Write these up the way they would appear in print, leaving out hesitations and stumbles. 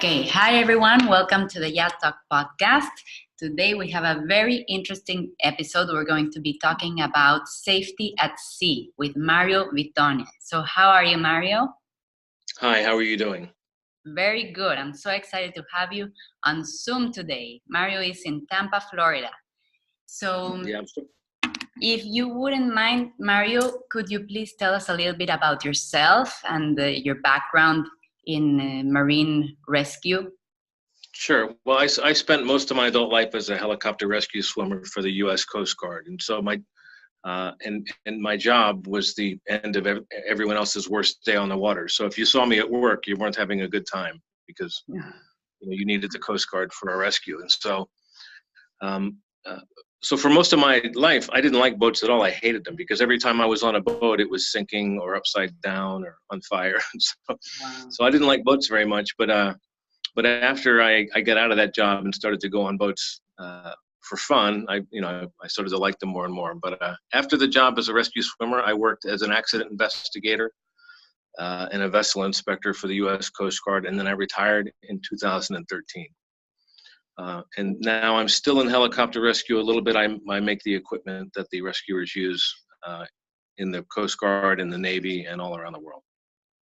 Okay, hi everyone. Welcome to the Yacht Talk podcast. Today we have a very interesting episode. We're going to be talking about safety at sea with Mario Vittone. So, how are you, Mario? Hi, how are you doing? Very good. I'm so excited to have you on Zoom today. Mario is in Tampa, Florida. So, Yeah, if you wouldn't mind, Mario, could you please tell us a little bit about yourself and your background in marine rescue? sure. Well, I spent most of my adult life as a helicopter rescue swimmer for the U.S. Coast Guard, and so my my job was the end of everyone else's worst day on the water. So if you saw me at work, you weren't having a good time because you needed the Coast Guard for a rescue. And um, uh, so for most of my life, I didn't like boats at all. I hated them because every time I was on a boat, it was sinking or upside down or on fire. So I didn't like boats very much. But after I got out of that job and started to go on boats for fun, I started to like them more and more. But after the job as a rescue swimmer, I worked as an accident investigator and a vessel inspector for the U.S. Coast Guard, and then I retired in 2013. And now I'm still in helicopter rescue a little bit. I make the equipment that the rescuers use in the Coast Guard, in the Navy, and all around the world.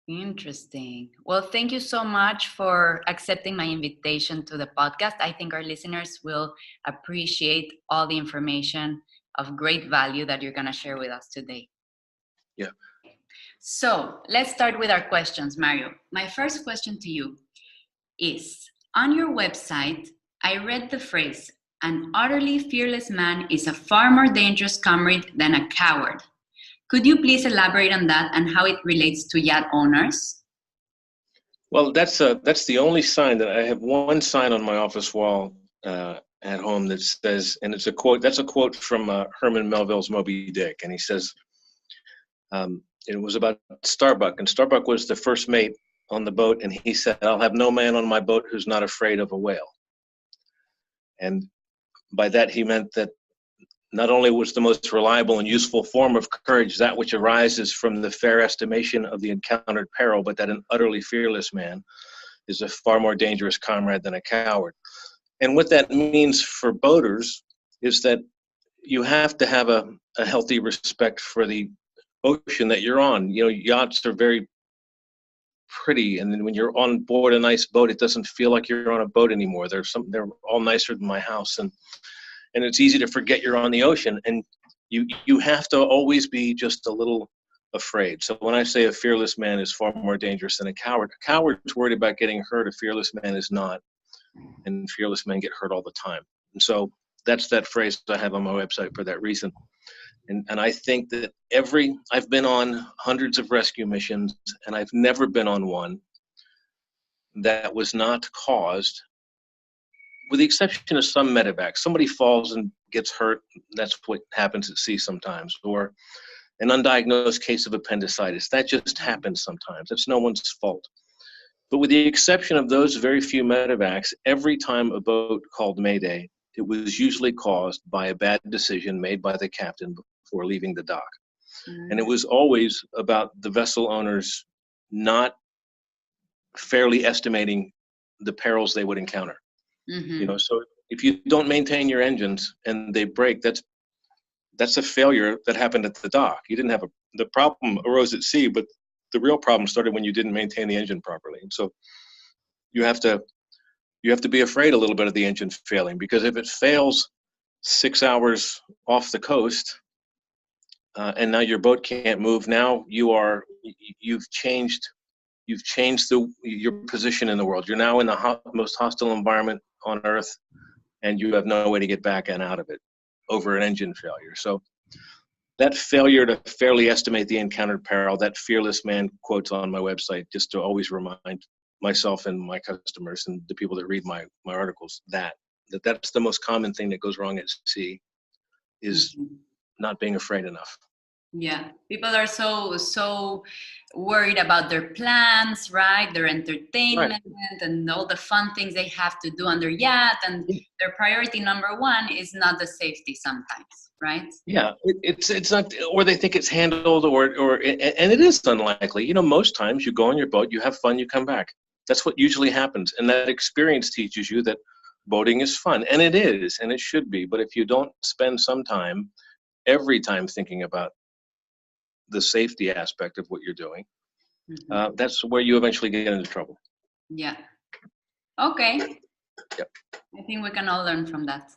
Interesting. Well, thank you so much for accepting my invitation to the podcast. I think our listeners will appreciate all the information of great value that you're going to share with us today. Yeah. So let's start with our questions, Mario. My first question to you is, on your website, I read the phrase, "An utterly fearless man is a far more dangerous comrade than a coward." Could you please elaborate on that and how it relates to yacht owners? Well, that's the only sign that I have. One sign on my office wall at home that says, and it's a quote. That's a quote from Herman Melville's Moby Dick, and he says, it was about Starbuck, and Starbuck was the first mate on the boat, and he said, "I'll have no man on my boat who's not afraid of a whale." And by that he meant that not only was the most reliable and useful form of courage that which arises from the fair estimation of the encountered peril, but that an utterly fearless man is a far more dangerous comrade than a coward. And what that means for boaters is that you have to have a healthy respect for the ocean that you're on. Yachts are very pretty, and then when you're on board a nice boat, it doesn't feel like you're on a boat anymore. They're all nicer than my house, and it's easy to forget you're on the ocean, and you have to always be just a little afraid. So when I say a fearless man is far more dangerous than a coward's worried about getting hurt. A fearless man is not, and fearless men get hurt all the time. And so that's that phrase I have on my website for that reason. And I think that I've been on hundreds of rescue missions, and I've never been on one that was not caused, with the exception of some medevacs. Somebody falls and gets hurt. That's what happens at sea sometimes. Or an undiagnosed case of appendicitis. That just happens sometimes. That's no one's fault. But with the exception of those very few medevacs, every time a boat called Mayday, it was usually caused by a bad decision made by the captain before leaving the dock. Mm-hmm. And it was always about the vessel owners not fairly estimating the perils they would encounter. Mm-hmm. So if you don't maintain your engines and they break, that's a failure that happened at the dock. You didn't have the problem arose at sea, but the real problem started when you didn't maintain the engine properly. And so you have to be afraid a little bit of the engine failing, because if it fails 6 hours off the coast, and now your boat can't move, now you've changed your position in the world. You're now in the most hostile environment on Earth, and you have no way to get back and out of it over an engine failure. So that failure to fairly estimate the encountered peril, that fearless man quotes on my website, just to always remind myself and my customers and the people that read my articles that's the most common thing that goes wrong at sea, is not being afraid enough. Yeah, people are so worried about their plans, right? Their entertainment, right, and all the fun things they have to do on their yacht, and their priority number one is not the safety sometimes, right? Yeah, it's not, or they think it's handled, or and it is unlikely. Most times you go on your boat, you have fun, you come back. That's what usually happens. And that experience teaches you that boating is fun. And it is, and it should be. But if you don't spend some time, every time, thinking about the safety aspect of what you're doing, that's where you eventually get into trouble. Yeah. Okay. Yep. I think we can all learn from that.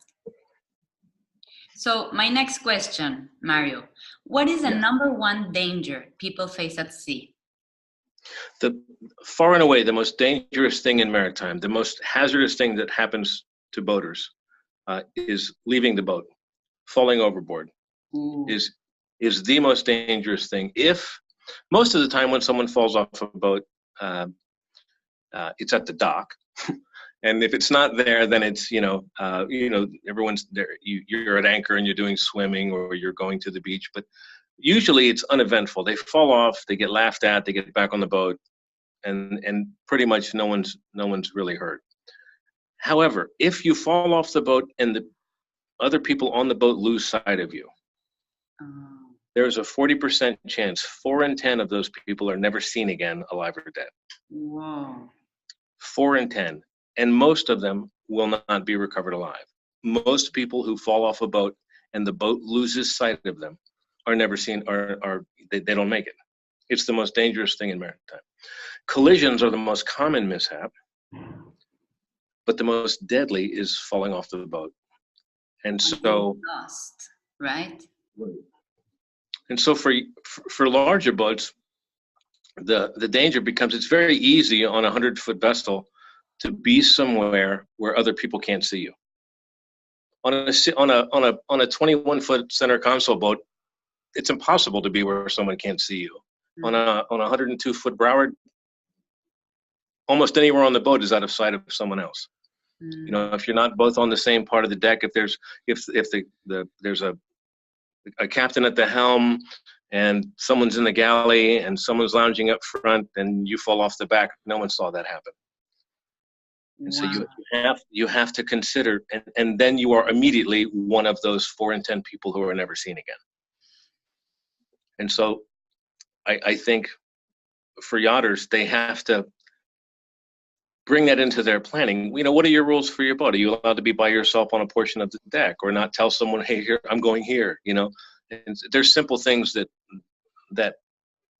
So my next question, Mario, what is the number one danger people face at sea? Far and away, the most dangerous thing in maritime, the most hazardous thing that happens to boaters is leaving the boat, falling overboard. Is the most dangerous thing. If most of the time when someone falls off a boat, it's at the dock. And if it's not there, then it's, everyone's there. You're at anchor and you're doing swimming or you're going to the beach. But usually it's uneventful. They fall off, they get laughed at, they get back on the boat, and pretty much no one's really hurt. However, if you fall off the boat and the other people on the boat lose sight of you, there's a 40% chance 4 in 10 of those people are never seen again, alive or dead. Wow. 4 in 10. And most of them will not be recovered alive. Most people who fall off a boat and the boat loses sight of them are never seen, they don't make it. It's the most dangerous thing in maritime. Collisions are the most common mishap, but the most deadly is falling off the boat. And so, lost, right? And so for larger boats, the danger becomes, it's very easy on a 100-foot vessel to be somewhere where other people can't see you. On a 21-foot center console boat, it's impossible to be where someone can't see you. On a 102-foot Broward, almost anywhere on the boat is out of sight of someone else. If you're not both on the same part of the deck, if there's a captain at the helm and someone's in the galley and someone's lounging up front and you fall off the back, no one saw that happen. And so you have to consider, and then you are immediately one of those 4 in 10 people who are never seen again. And so I think for yachters, they have to bring that into their planning. What are your rules for your boat? Are you allowed to be by yourself on a portion of the deck, or not tell someone, hey, here, I'm going here, And there's simple things that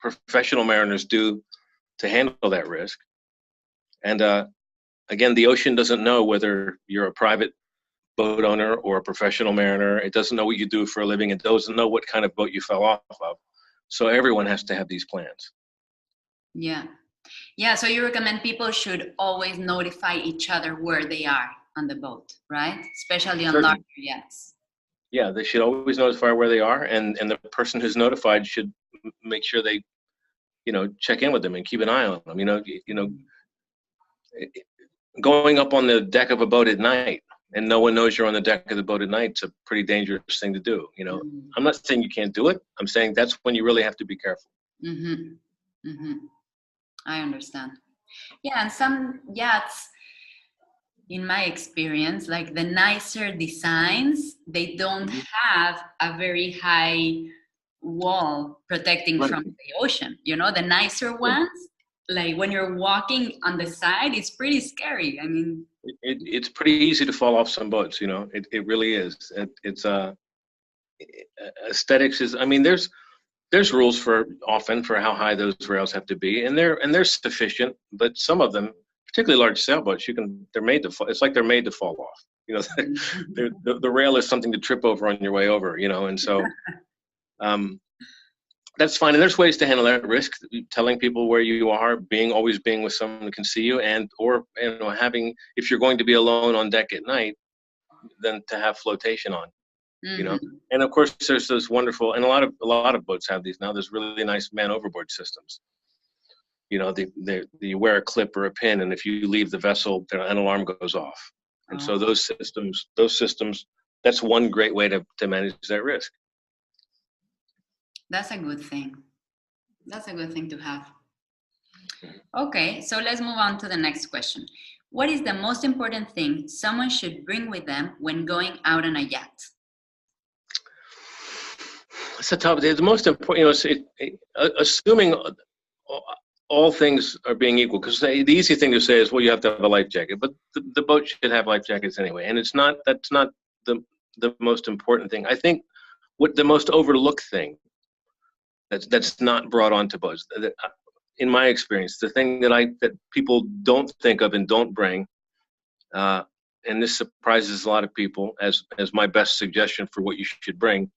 professional mariners do to handle that risk. And again, the ocean doesn't know whether you're a private boat owner or a professional mariner. It doesn't know what you do for a living. It doesn't know what kind of boat you fell off of. So everyone has to have these plans. Yeah. Yeah, so you recommend people should always notify each other where they are on the boat, right? Especially on larger yachts. Yeah, they should always notify where they are, and the person who's notified should make sure they, check in with them and keep an eye on them. Going up on the deck of a boat at night and no one knows you're on the deck of the boat at night is a pretty dangerous thing to do. I'm not saying you can't do it. I'm saying that's when you really have to be careful. I understand. Yeah, and some yachts, in my experience, like the nicer designs, they don't have a very high wall protecting from the ocean. The nicer ones, like when you're walking on the side, it's pretty scary. I mean, it's pretty easy to fall off some boats. It really is. It's aesthetics is. I mean, there's rules for how high those rails have to be, and they're sufficient. But some of them, particularly large sailboats, they're made to fall. It's like they're made to fall off. The rail is something to trip over on your way over. And so. That's fine, and there's ways to handle that risk. Telling people where you are, always being with someone who can see you, or having, if you're going to be alone on deck at night, then to have flotation on, And of course, there's those wonderful, and a lot of boats have these now. There's really nice man overboard systems. You wear a clip or a pin, and if you leave the vessel, an alarm goes off. And so those systems, that's one great way to manage that risk. That's a good thing. That's a good thing to have. Okay, so let's move on to the next question. What is the most important thing someone should bring with them when going out on a yacht? It's a tough. The most important, assuming all things are being equal, because the easy thing to say is, well, you have to have a life jacket, but the boat should have life jackets anyway, and that's not the most important thing. I think what the most overlooked thing that's not brought onto boats, in my experience, the thing that people don't think of and don't bring, and this surprises a lot of people, as my best suggestion for what you should bring,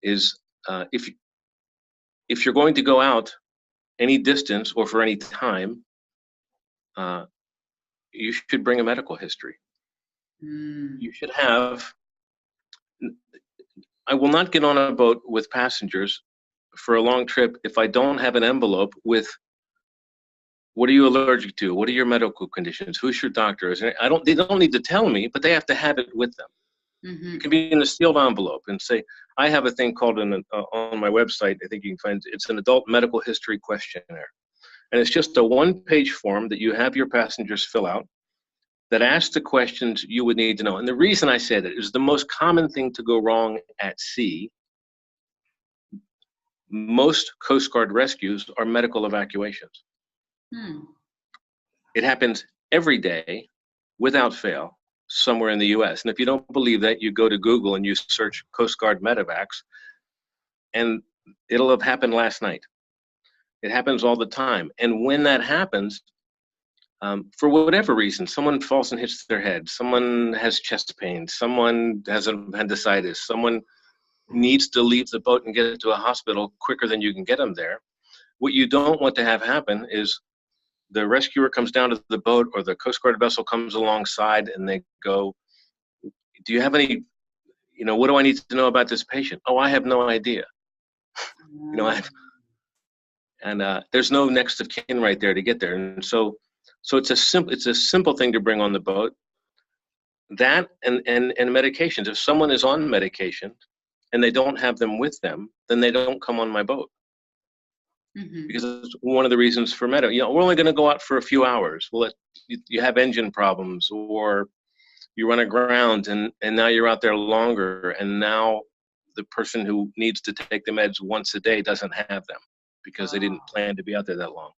is if you're going to go out any distance or for any time, you should bring a medical history. You should have. I will not get on a boat with passengers for a long trip if I don't have an envelope with, what are you allergic to? What are your medical conditions? Who's your doctor? They don't need to tell me, but they have to have it with them. It can be in a sealed envelope, and say, I have a thing called on my website, I think you can find, it's an adult medical history questionnaire. And it's just a one-page form that you have your passengers fill out that asks the questions you would need to know. And the reason I say that is the most common thing to go wrong at sea. Most Coast Guard rescues are medical evacuations. It happens every day, without fail, somewhere in the US. And if you don't believe that, you go to Google and you search Coast Guard medevacs, and it'll have happened last night. It happens all the time. And when that happens, for whatever reason, someone falls and hits their head, someone has chest pain, someone has appendicitis, someone needs to leave the boat and get to a hospital quicker than you can get them there. What you don't want to have happen is the rescuer comes down to the boat, or the Coast Guard vessel comes alongside, and they go, do you have any, what do I need to know about this patient? Oh, I have no idea. There's no next of kin right there to get there. And so it's a simple thing to bring on the boat. That and medications. If someone is on medication and they don't have them with them, then they don't come on my boat. Because it's one of the reasons for we're only going to go out for a few hours. Well, you have engine problems, or you run aground, and now you're out there longer, and now the person who needs to take the meds once a day doesn't have them because they didn't plan to be out there that long.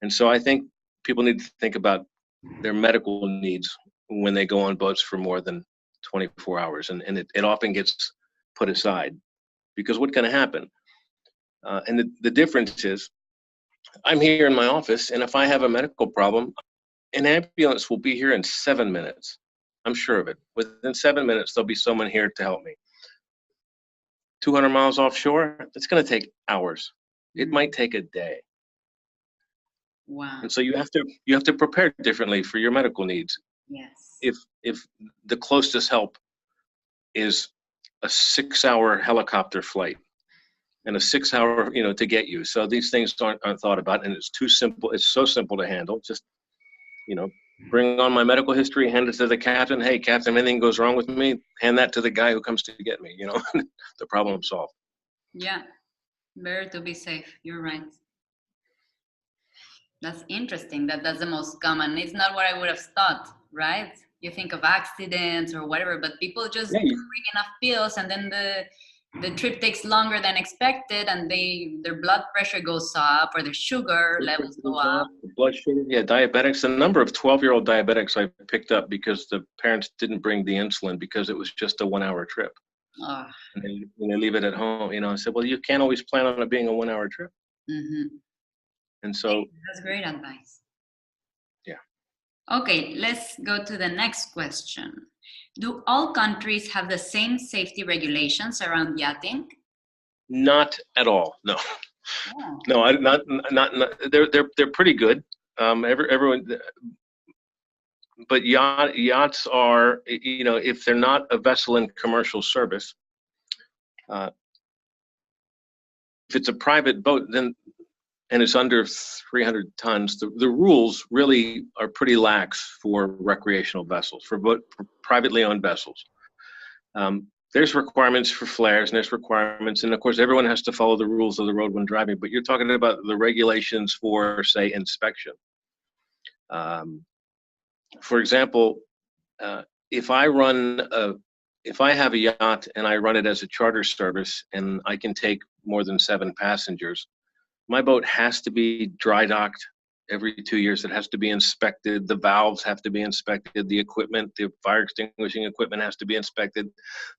And so I think people need to think about their medical needs when they go on boats for more than 24 hours, and it often gets put aside, because what's going to happen? And the difference is, I'm here in my office, and if I have a medical problem, an ambulance will be here in 7 minutes. I'm sure of it. Within 7 minutes, there'll be someone here to help me. 200 miles offshore, it's going to take hours. It might take a day. Wow. And so you have to prepare differently for your medical needs. Yes. If the closest help is a 6-hour helicopter flight, and a 6-hour, to get you. So these things aren't thought about, and it's too simple. It's so simple to handle. Just, bring on my medical history, hand it to the captain. Hey, captain, if anything goes wrong with me, hand that to the guy who comes to get me. The problem solved. Yeah, better to be safe. You're right. That's interesting. That's the most common. It's not what I would have thought, right? You think of accidents or whatever, but people just don't bring enough pills, and then the trip takes longer than expected, and their blood pressure goes up, or their sugar levels go up. Blood sugar, diabetics. A number of 12-year-old diabetics I picked up because the parents didn't bring the insulin because it was just a 1-hour trip. Oh. And they leave it at home. I said, well, you can't always plan on it being a 1-hour trip. And so that's great advice. Yeah. Okay, let's go to the next question. Do all countries have the same safety regulations around yachting? Not at all. No. Oh. No, not. They're pretty good. Everyone, but yachts are, if they're not a vessel in commercial service, if it's a private boat, then, and it's under 300 tons, the rules really are pretty lax for recreational vessels, for privately owned vessels. There's requirements for flares, and there's requirements, and of course everyone has to follow the rules of the road when driving, but you're talking about the regulations for, say, inspection. For example, if I have a yacht and I run it as a charter service and I can take more than 7 passengers, my boat has to be dry docked every 2 years. It has to be inspected. The valves have to be inspected. The equipment, the fire extinguishing equipment has to be inspected.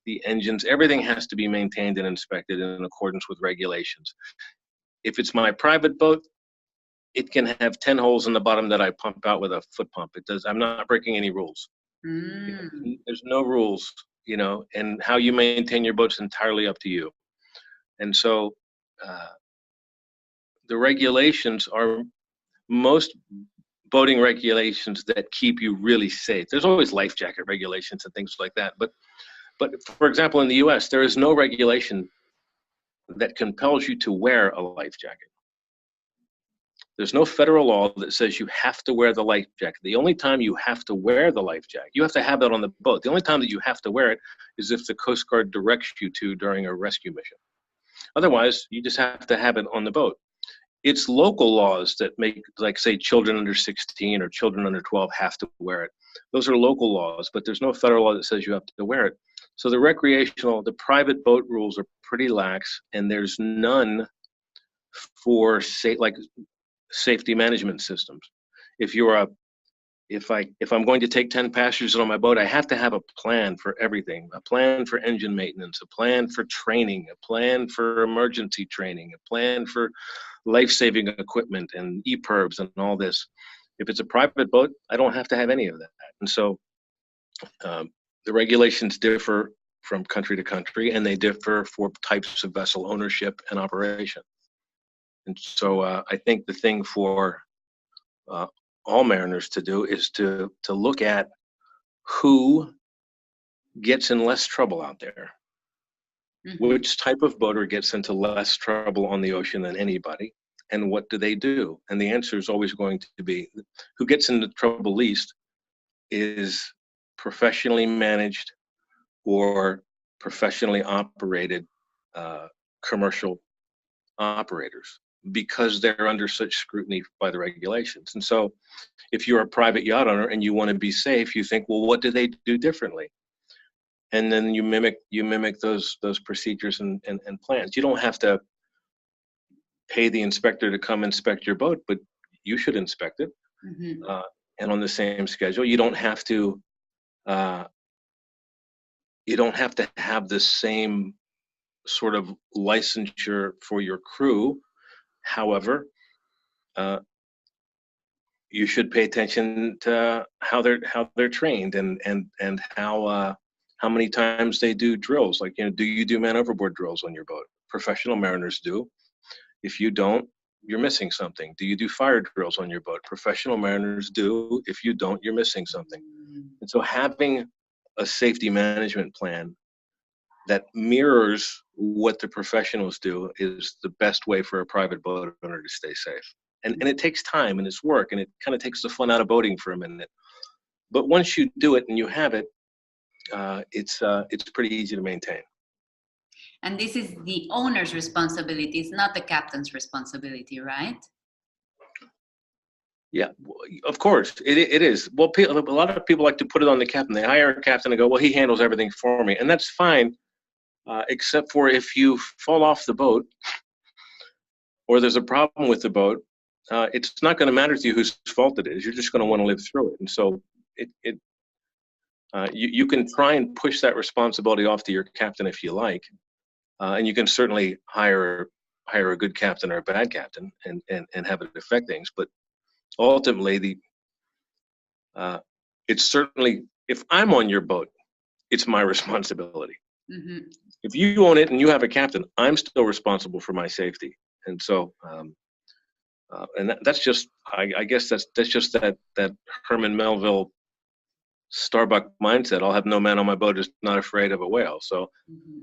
The engines, everything has to be maintained and inspected in accordance with regulations. If it's my private boat, it can have 10 holes in the bottom that I pump out with a foot pump. It does. I'm not breaking any rules. There's no rules, and how you maintain your boat's entirely up to you. And so the regulations are most boating regulations that keep you really safe. There's always life jacket regulations and things like that. But for example, in the US, there is no regulation that compels you to wear a life jacket. There's no federal law that says you have to wear the life jacket. The only time you have to wear the life jacket, you have to have it on the boat. The only time that you have to wear it is if the Coast Guard directs you to during a rescue mission. Otherwise, you just have to have it on the boat. It's local laws that make, like, say, children under 16 or children under 12 have to wear it. Those are local laws, but there's no federal law that says you have to wear it. So the private boat rules are pretty lax, and there's none for safety management systems. If I'm going to take 10 passengers on my boat, I have to have a plan for everything, a plan for engine maintenance, a plan for training, a plan for emergency training, a plan for life-saving equipment and EPIRBs and all this. If it's a private boat, I don't have to have any of that. And so the regulations differ from country to country, and they differ for types of vessel ownership and operation. And so I think the thing for all mariners to do is to look at who gets in less trouble out there. Which type of boater gets into less trouble on the ocean than anybody, and what do they do? And the answer is always going to be who gets into trouble least is professionally managed or professionally operated commercial operators, because they're under such scrutiny by the regulations. And so if you're a private yacht owner and you want to be safe, you think, well, what do they do differently? And then you mimic those procedures and plans. You don't have to pay the inspector to come inspect your boat, but you should inspect it. And on the same schedule. You don't have to have the same sort of licensure for your crew. However, you should pay attention to how they're trained and how many times they do drills. Like, do you do man overboard drills on your boat? Professional mariners do. If you don't, you're missing something. Do you do fire drills on your boat? Professional mariners do. If you don't, you're missing something. And so having a safety management plan that mirrors what the professionals do is the best way for a private boat owner to stay safe. And it takes time and it's work, and it kind of takes the fun out of boating for a minute. But once you do it and you have it, it's pretty easy to maintain. And this is the owner's responsibility. It's not the captain's responsibility, right? Yeah, of course, it is. Well, a lot of people like to put it on the captain. They hire a captain and go, well, he handles everything for me. And that's fine, except for if you fall off the boat or there's a problem with the boat, it's not going to matter to you whose fault it is. You're just going to want to live through it. And so you can try and push that responsibility off to your captain if you like. And you can certainly hire a good captain or a bad captain and have it affect things. But ultimately, it's certainly, if I'm on your boat, it's my responsibility. If you own it and you have a captain, I'm still responsible for my safety. And so, and that's just, I guess that's just that Herman Melville Starbuck mindset. I'll have no man on my boat is not afraid of a whale. So,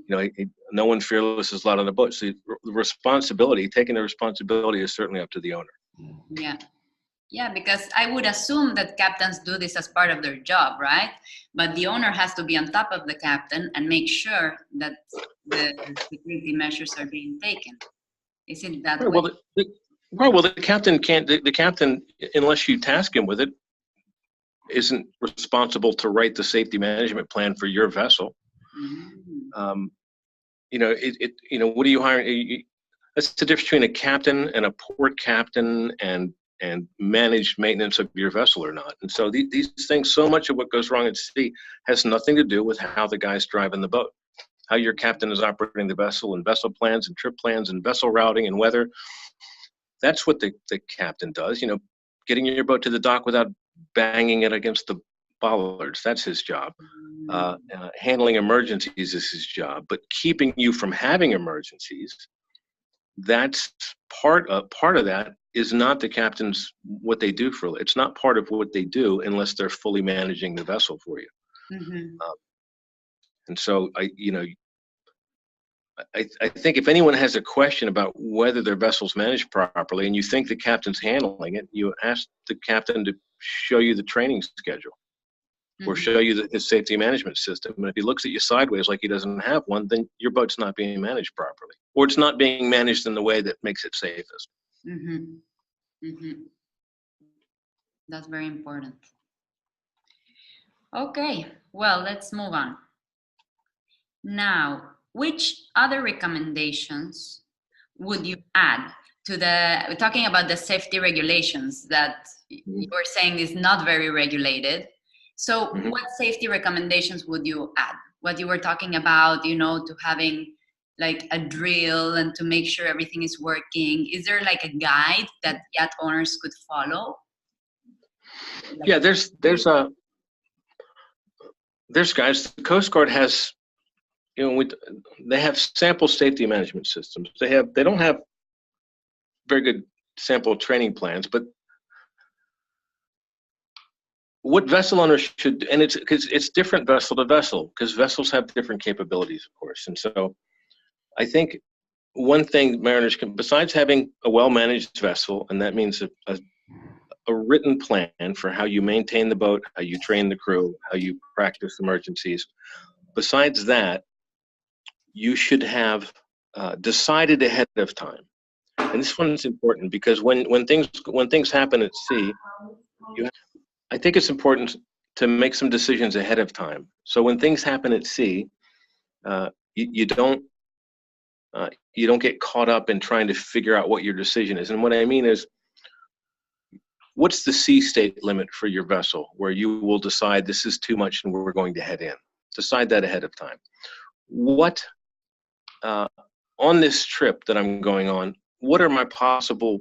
no one fearless is allowed on the boat. So the responsibility, taking the responsibility, is certainly up to the owner. Yeah, because I would assume that captains do this as part of their job, right? But the owner has to be on top of the captain and make sure that the security measures are being taken. Is it that way? Well, the captain can't. The captain, unless you task him with it, isn't responsible to write the safety management plan for your vessel. What are you hiring? That's the difference between a captain and a port captain and managed maintenance of your vessel or not. And so these things, so much of what goes wrong at sea has nothing to do with how the guy's driving the boat, how your captain is operating the vessel, and vessel plans and trip plans and vessel routing and weather. That's what the captain does. You know, getting your boat to the dock without banging it against the bollards, that's his job. Handling emergencies is his job. But keeping you from having emergencies, that's part of that is not the captain's what they do for. It's not part of what they do unless they're fully managing the vessel for you. And so I think if anyone has a question about whether their vessel's managed properly and you think the captain's handling it, you ask the captain to show you the training schedule or show you his safety management system. And if he looks at you sideways like he doesn't have one, then your boat's not being managed properly, or it's not being managed in the way that makes it safest. That's very important. Okay, well, let's move on. Now, which other recommendations would you add to talking about the safety regulations that you were saying is not very regulated? So what safety recommendations would you add? What you were talking about, to having like a drill and to make sure everything is working. Is there like a guide that yacht owners could follow? Yeah, there's guys. The Coast Guard has, they have sample safety management systems. They don't have very good sample training plans, but what vessel owners should, and it's different vessel to vessel, because vessels have different capabilities, of course. And so I think one thing mariners can, besides having a well-managed vessel, and that means a written plan for how you maintain the boat, how you train the crew, how you practice emergencies. Besides that, you should have decided ahead of time. And this one is important because when things happen at sea, I think it's important to make some decisions ahead of time. So when things happen at sea, you don't get caught up in trying to figure out what your decision is. And what I mean is, what's the sea state limit for your vessel where you will decide this is too much and we're going to head in? Decide that ahead of time. What on this trip that I'm going on, what are my possible,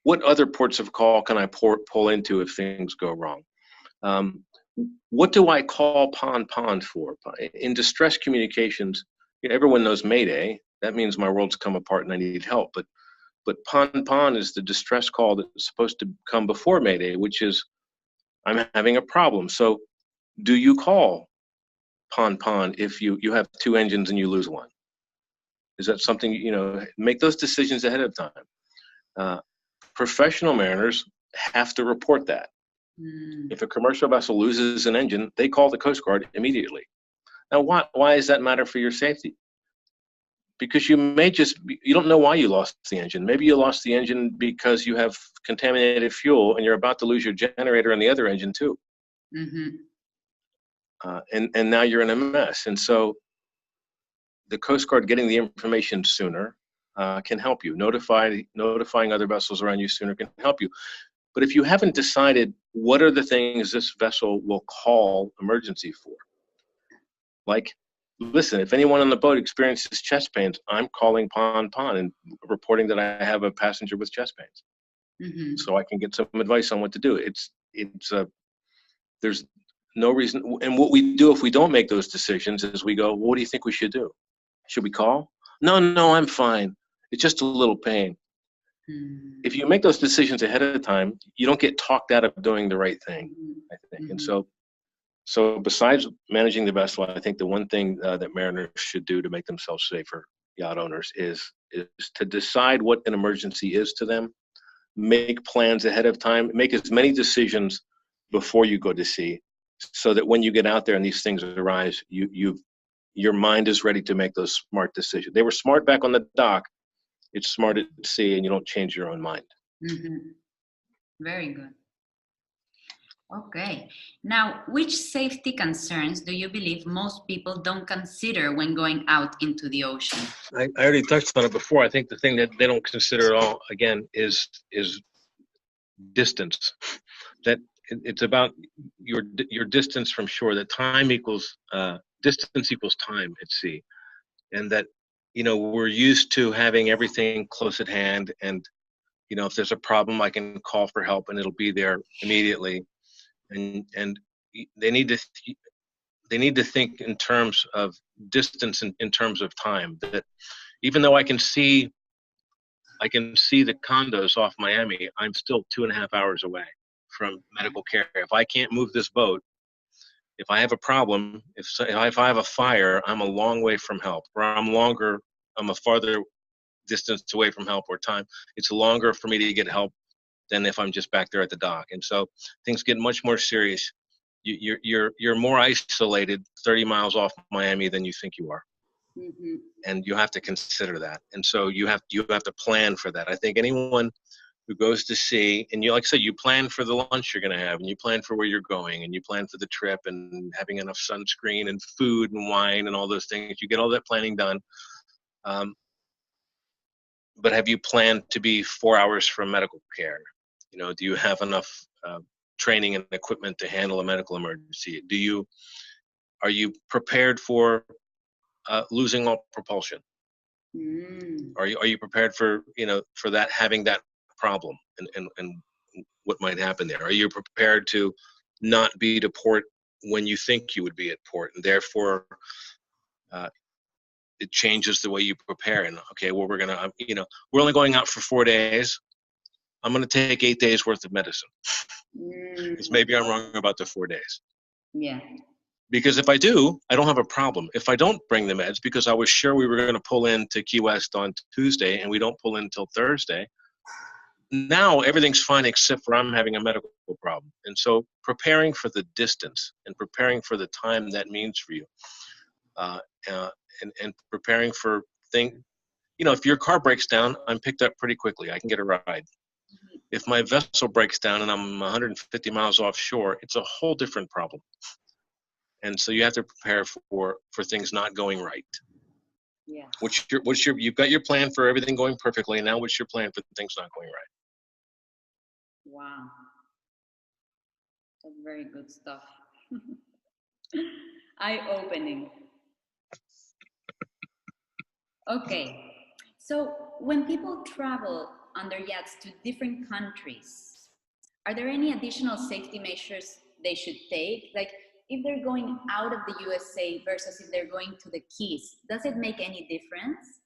what other ports of call can I pull into if things go wrong? What do I call pon for? In distress communications, everyone knows Mayday. That means my world's come apart and I need help. But pon is the distress call that's supposed to come before Mayday, which is I'm having a problem. So do you call pon if you have two engines and you lose one? Is that something, make those decisions ahead of time. Professional mariners have to report that. If a commercial vessel loses an engine, they call the Coast Guard immediately. Now, why does that matter for your safety? Because you don't know why you lost the engine. Maybe you lost the engine because you have contaminated fuel and you're about to lose your generator and the other engine too. And now you're in a mess. And so the Coast Guard getting the information sooner can help you. Notifying other vessels around you sooner can help you. But if you haven't decided what are the things this vessel will call emergency for, like, listen, if anyone on the boat experiences chest pains, I'm calling pon and reporting that I have a passenger with chest pains, so I can get some advice on what to do. There's no reason. And what we do if we don't make those decisions is we go, well, what do you think we should do? Should we call? No, I'm fine. It's just a little pain. If you make those decisions ahead of time, you don't get talked out of doing the right thing, I think. And so besides managing the vessel, I think the one thing that mariners should do to make themselves safer, yacht owners, is to decide what an emergency is to them, make plans ahead of time, make as many decisions before you go to sea, so that when you get out there and these things arise, your mind is ready to make those smart decisions. They were smart back on the dock. It's smart at sea, and you don't change your own mind. Very good. Okay. Now, which safety concerns do you believe most people don't consider when going out into the ocean? I already touched on it before. I think the thing that they don't consider at all, again, is distance. That it's about your distance from shore. That time equals distance equals time at sea, and that we're used to having everything close at hand, and if there's a problem, I can call for help, and it'll be there immediately. And they need to they need to think in terms of distance and in terms of time. That even though I can see the condos off Miami, I'm still 2.5 hours away from medical care. If I can't move this boat, if I have a problem, if I have a fire, I'm a long way from help, or I'm a farther distance away from help or time. It's longer for me to get help than if I'm just back there at the dock. And so things get much more serious. You're more isolated 30 miles off Miami than you think you are. Mm-hmm. And you have to consider that. And so you have to plan for that. I think anyone who goes to sea, and like I said, you plan for the lunch you're going to have, and you plan for where you're going, and you plan for the trip, and having enough sunscreen and food and wine and all those things. You get all that planning done. But have you planned to be 4 hours from medical care? Do you have enough training and equipment to handle a medical emergency? Are you prepared for losing all propulsion? Are you prepared for for that, having that problem, and what might happen there? Are you prepared to not be to port when you think you would be at port, and therefore it changes the way you prepare? And okay, well, we're only going out for 4 days. I'm going to take 8 days worth of medicine. Because maybe I'm wrong about the 4 days. Yeah. Because if I do, I don't have a problem. If I don't bring the meds because I was sure we were going to pull into Key West on Tuesday and we don't pull in until Thursday, now everything's fine except for I'm having a medical problem. And so preparing for the distance and preparing for the time that means for you, and preparing for things. If your car breaks down, I'm picked up pretty quickly. I can get a ride. If my vessel breaks down and I'm 150 miles offshore, it's a whole different problem. And so you have to prepare for things not going right. Yeah. You've got your plan for everything going perfectly. Now what's your plan for things not going right? Wow. That's very good stuff. Eye-opening. Okay. So when people travel on their yachts to different countries, are there any additional safety measures they should take? Like if they're going out of the USA versus if they're going to the Keys, does it make any difference?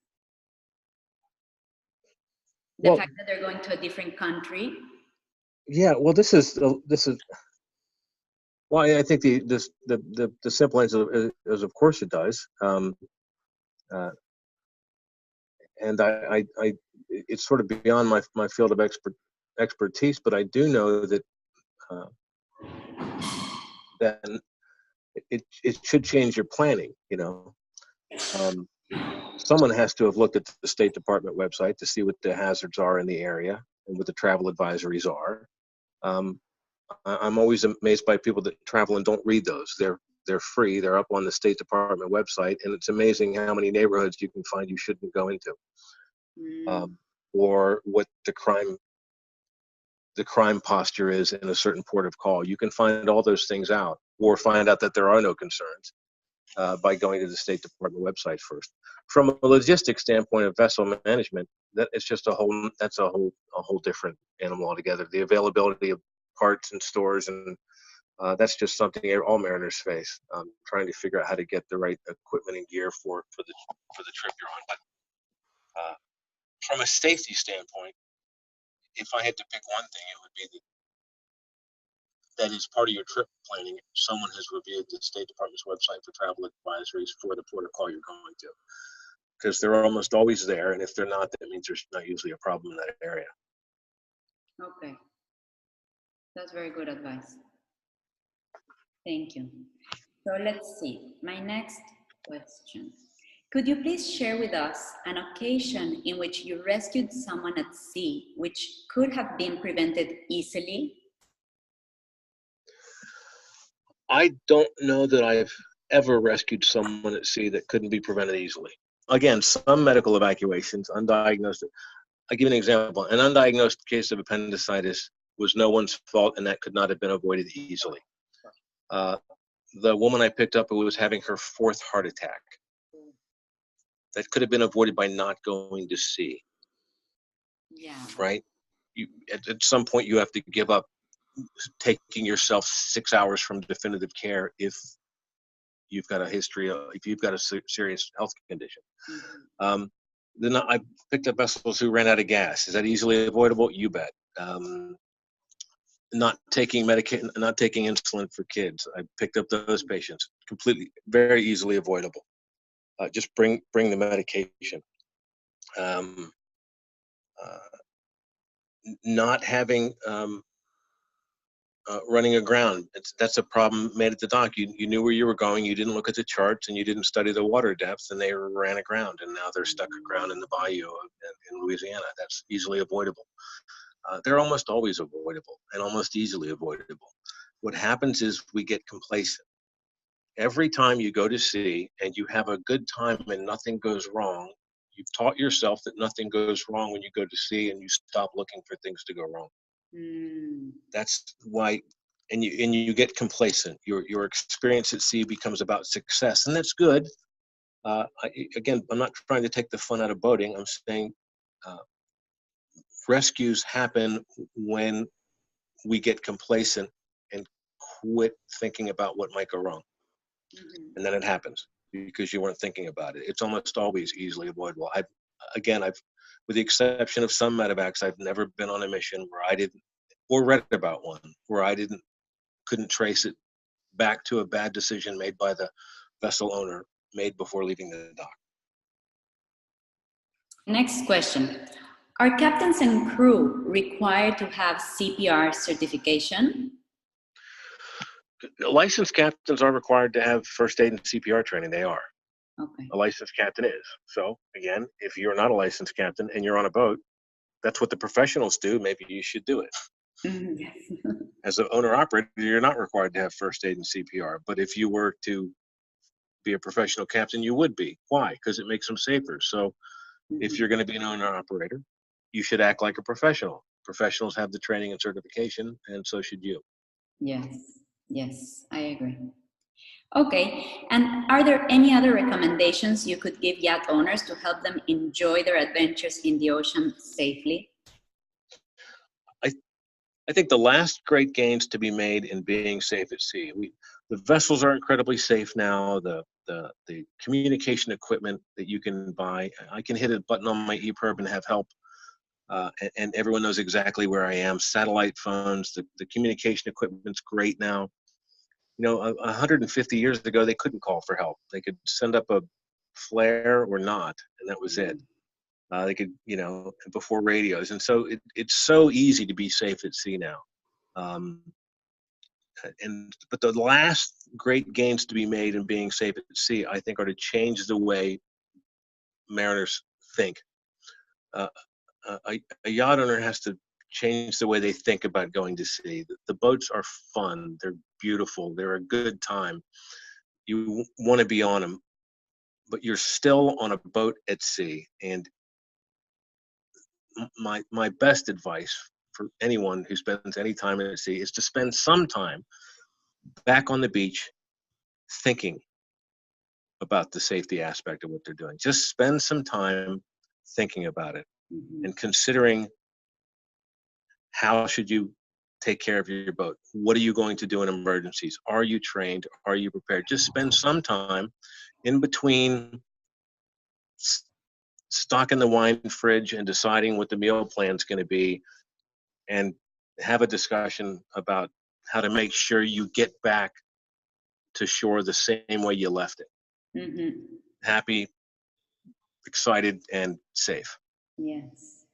The fact that they're going to a different country? Yeah, well, this is well, I think the simple answer is of course it does. And I it's sort of beyond my field of expertise, but I do know that that it should change your planning. Someone has to have looked at the State Department website to see what the hazards are in the area and what the travel advisories are. I'm always amazed by people that travel and don't read those. They're free. They're up on the State Department website, and it's amazing how many neighborhoods you can find you shouldn't go into, or what the crime posture is in a certain port of call. You can find all those things out, or find out that there are no concerns by going to the State Department website first. From a logistics standpoint of vessel management, that's a whole different animal altogether. The availability of parts and stores, and that's just something all mariners face. Trying to figure out how to get the right equipment and gear for the trip you're on. But from a safety standpoint, if I had to pick one thing, it would be that is part of your trip planning. Someone has reviewed the State Department's website for travel advisories for the port of call you're going to, because they're almost always there, and if they're not, that means there's not usually a problem in that area. Okay, that's very good advice. Thank you. So let's see, my next question. Could you please share with us an occasion in which you rescued someone at sea, which could have been prevented easily? I don't know that I've ever rescued someone at sea that couldn't be prevented easily. Again, some medical evacuations, undiagnosed. I'll give you an example. An undiagnosed case of appendicitis was no one's fault, and that could not have been avoided easily. The woman I picked up who was having her fourth heart attack, that could have been avoided by not going to sea. Yeah. Right? At some point, you have to give up taking yourself 6 hours from definitive care if you've got a history of, if you've got a serious health condition. Then I picked up vessels who ran out of gas. Is that easily avoidable? You bet. Not taking medication, not taking insulin for kids. I picked up those patients. Completely, very easily avoidable. Just bring the medication. Not having running aground. That's a problem made at the dock. You knew where you were going. You didn't look at the charts, and you didn't study the water depth, and they ran aground, and now they're stuck aground in the bayou in Louisiana. That's easily avoidable. They're almost always avoidable and almost easily avoidable. What happens is we get complacent. Every time you go to sea and you have a good time and nothing goes wrong, you've taught yourself that nothing goes wrong when you go to sea, and you stop looking for things to go wrong. That's why, and you get complacent. Your experience at sea becomes about success, and that's good. Again, I'm not trying to take the fun out of boating. I'm saying rescues happen when we get complacent and quit thinking about what might go wrong, and then it happens because you weren't thinking about it. It's almost always easily avoidable. I've, with the exception of some medevacs, I've never been on a mission where I didn't, or read about one where I couldn't trace it back to a bad decision made by the vessel owner made before leaving the dock. Next question. Are captains and crew required to have CPR certification? Licensed captains are required to have first aid and CPR training. They are. Okay. A licensed captain is. So again, if you're not a licensed captain and you're on a boat, that's what the professionals do. Maybe you should do it. Yes. As an owner operator, you're not required to have first aid and CPR. But if you were to be a professional captain, you would be. Why? Because it makes them safer. So if you're going to be an owner operator, you should act like a professional. Professionals have the training and certification, and so should you. Yes, I agree. Okay, and are there any other recommendations you could give yacht owners to help them enjoy their adventures in the ocean safely? I think the last great gains to be made in being safe at sea. The vessels are incredibly safe now. The communication equipment that you can buy, I can hit a button on my ePerb and have help, and everyone knows exactly where I am. Satellite phones, the communication equipment's great now. 150 years ago, they couldn't call for help. They could send up a flare or not, and that was it. They could, before radios. And so it's so easy to be safe at sea now. But the last great gains to be made in being safe at sea, I think, are to change the way mariners think. A yacht owner has to change the way they think about going to sea. The boats are fun. They're beautiful. They're a good time. You want to be on them, but you're still on a boat at sea. And my best advice for anyone who spends any time at sea is to spend some time back on the beach thinking about the safety aspect of what they're doing. Just spend some time thinking about it and considering how should you take care of your boat. What are you going to do in emergencies? Are you trained? Are you prepared? Just spend some time in between stocking the wine fridge and deciding what the meal plan is going to be, and have a discussion about how to make sure you get back to shore the same way you left it. Happy, excited, and safe. Yes.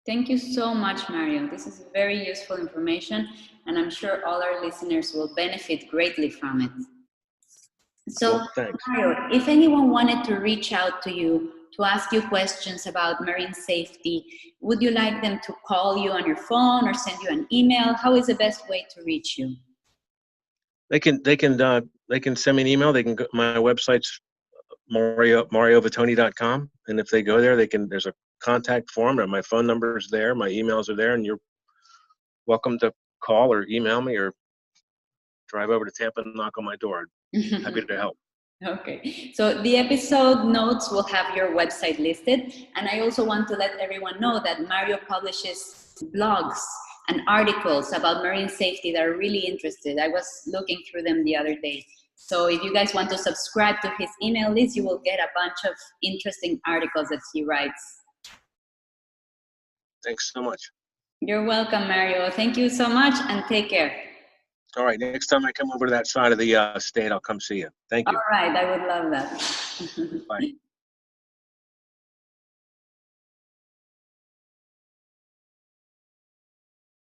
Thank you so much, Mario. This is very useful information, and I'm sure all our listeners will benefit greatly from it. So, Mario, if anyone wanted to reach out to you to ask you questions about marine safety, would you like them to call you on your phone or send you an email? How is the best way to reach you? They can send me an email. They can go, my website's mariovittone.com, and if they go there, there's a contact form, and my phone number is there, my emails are there, and you're welcome to call or email me or drive over to Tampa and knock on my door. I'm happy to help. Okay, so the episode notes will have your website listed, and I also want to let everyone know that Mario publishes blogs and articles about marine safety that are really interested. I was looking through them the other day. So if you guys want to subscribe to his email list, you will get a bunch of interesting articles that he writes. Thanks so much. You're welcome, Mario. Thank you so much, and take care. All right, next time I come over to that side of the state, I'll come see you. Thank you. All right, I would love that. Bye.